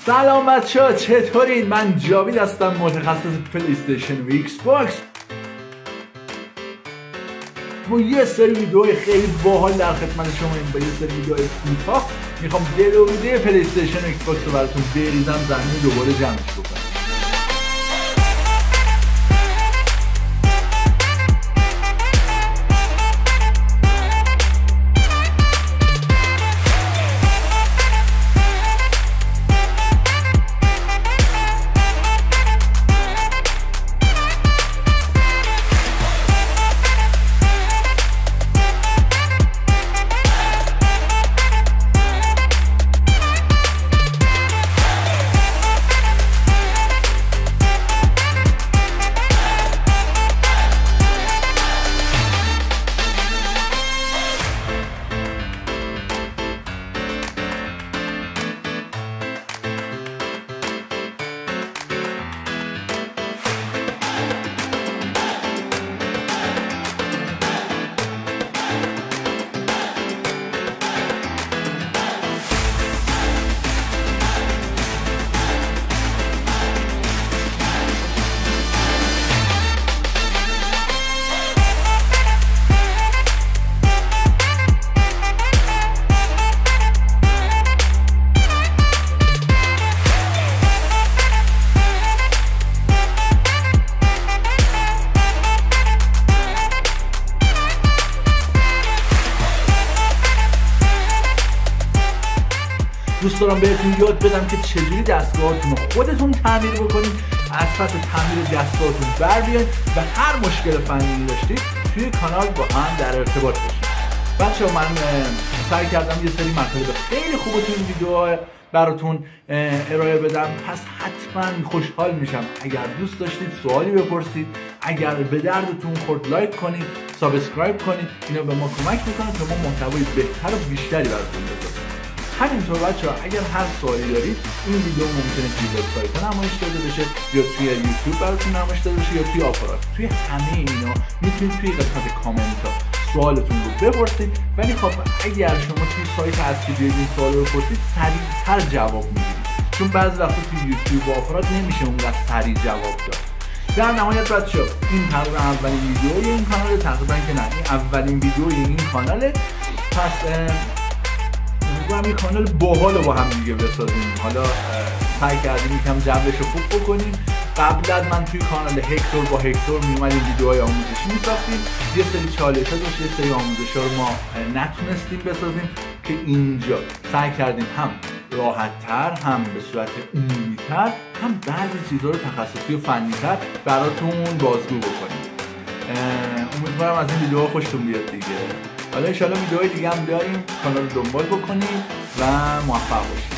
سلام بچه‌ها، چطورین؟ من جاوید هستم، متخصص پلی استیشن و ایکس باکس. با یه سری ویدیوهای خیلی باحال در خدمت شما این با یه سری ویدیوهای کوتاه میخوام دل و دیده پلی استیشن و ایکس باکس رو براتون بریزم زمین دوباره جمعش بکنم. دوست دارم بهتون یاد بدم که چجوری دستگاهاتون رو خودتون تعمیر بکنید، از پس تعمیر دستگاهاتون بر بیاین و هر مشکل فنی داشتید توی کانال با هم در ارتباط باشید. بچه‌ها من سعی کردم یه سری مطالب خیلی خوب تو این ویدیوها براتون ارائه بدم، پس حتما خوشحال میشم اگر دوست داشتید سوالی بپرسید، اگر به دردتون خورد لایک کنید، سابسکرایب کنید. اینا به ما کمک میکنه تا ما محتوای بهتر و بیشتری براتون بسازیم. همینطور بچه‌ها اگر هر سوالی دارید این ویدیو ممکنه توی وبسایت نمایش داده بشه یا توی یوتیوب براتون نمایش داده بشه یا توی آپارات. توی همه اینا میتونید توی قسمت کامنت ها سوالتون رو بپرسید، ولی خب اگر شما توی سایت اصلی بیاید این سوال رو بپرسید سریع‌تر جواب میگیرید، چون بعضی وقتا توی یوتیوب و آپارات نمیشه اونقدر سریع جواب داد. در نهایت بچه‌ها این تقریبا اولین ویدیوی این کانال، تقریبا که نه این اولین ویدیوی این کاناله. پس هم یه کانال باحال با هم دیگه بسازیم. حالا سعی کردیم یکم جنبش رو خوب بکنیم. قبلا من توی کانال هکتور با هکتور میومدیم ویدیوهای آموزشی میساختیم، یه سری چالش ها داشت، یه سری آموزش ها رو ما نتونستیم بسازیم که اینجا سعی کردیم هم راحت تر، هم به صورت عمومی تر، هم بعضی چیزها رو تخصصی و فنی تر براتون بازگو بکنیم. امیدوارم از این ویدیوها خوشتون بیاد دیگه. حالا ان شاءالله ویدیوهای دیگه هم داریم، کانال رو دنبال بکنید و موفق باشید.